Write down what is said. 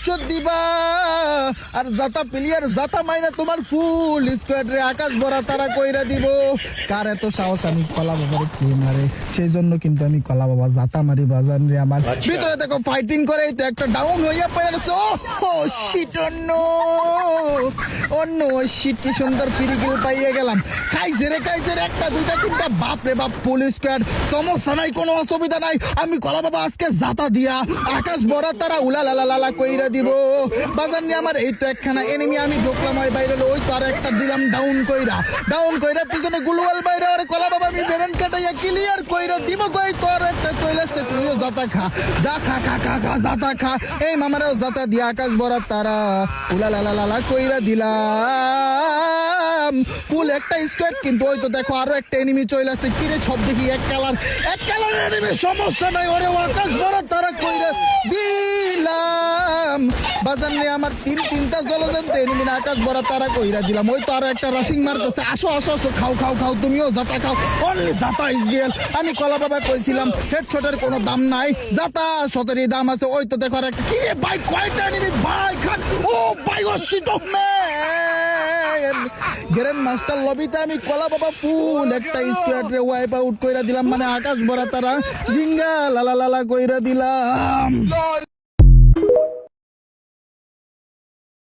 Headshot দিবা আর জাতা player জাতা মাইনা তোমার ফুল squad রে আকাশ ভরা তারা কইরা দিব। কার এত সাহস আমি কলা বাবার কে মারে, সেই জন্য কিন্তু আমি কলা বাবা জাতা মারি বাজান রে। আমার ভিতরে দেখো ফাইটিং করে তো একটা ডাউন হইয়া পড়ে গেছে। ও শিট অন্য শিট, কি সুন্দর ফ্রি কিল পাইয়ে গেলাম। খাইছে রে একটা দুইটা তিনটা, বাপ রে বাপ ফুল স্কোয়াড। সমস্যা নাই, কোনো অসুবিধা নাই, আমি কলা বাবা আজকে জাতা দিয়া আকাশ ভরা তারা উলা লালা লালা কইরা দিব বাজার নিয়ে। আমার এই তো একখানা এনিমি, আমি ঢুকলাম ওই বাইরে, ওই তো আর একটা দিলাম ডাউন কইরা পিছনে গুলওয়াল বাইরে। আরে কলা বাবা আমি বেরেন কাটাইয়া ক্লিয়ার কইরা দিব। কই তোর একটা চলে আসছে, তুইও জাতা খা, যা খা খা খা খা জাতা খা। এই মামারাও জাতা দিয়া আকাশ ভরা তারা উলা লালা লালা কইরা দিলাম ফুল একটা স্কোয়াড। কিন্তু ওই তো দেখো আরো একটা এনিমি চলে আসছে। কিরে সব দেখি এক কালার এনিমি, সমস্যা নাই, ওরে আকাশ ভরা তারা কইরা দিলাম বাজার নিয়ে। আমার তিনটা জলজন্ত এনিমি আকাশ ভরা তারা কইরা দিলাম। ওই তো আরো একটা রাশিং মারতেছে, আসো আসো আসো, খাও খাও খাও, তুমিও জাতা খাও, অনলি জাতা ইজ রিয়েল। আমি কলা বাবা কইছিলাম হেডশটের কোনো দাম নাই, জাতা শতেরই দাম আছে। ওই তো দেখো আর একটা, কি রে ভাই কয়টা এনিমি ভাই খান। ও ভাই ও shit of man, grand master লবিতে আমি কলা বাবা ফুল একটা স্কোয়াড রে ওয়াইপ আউট কইরা দিলাম, মানে আকাশ ভরা তারা জিঙ্গা লালা লালা কইরা দিলাম।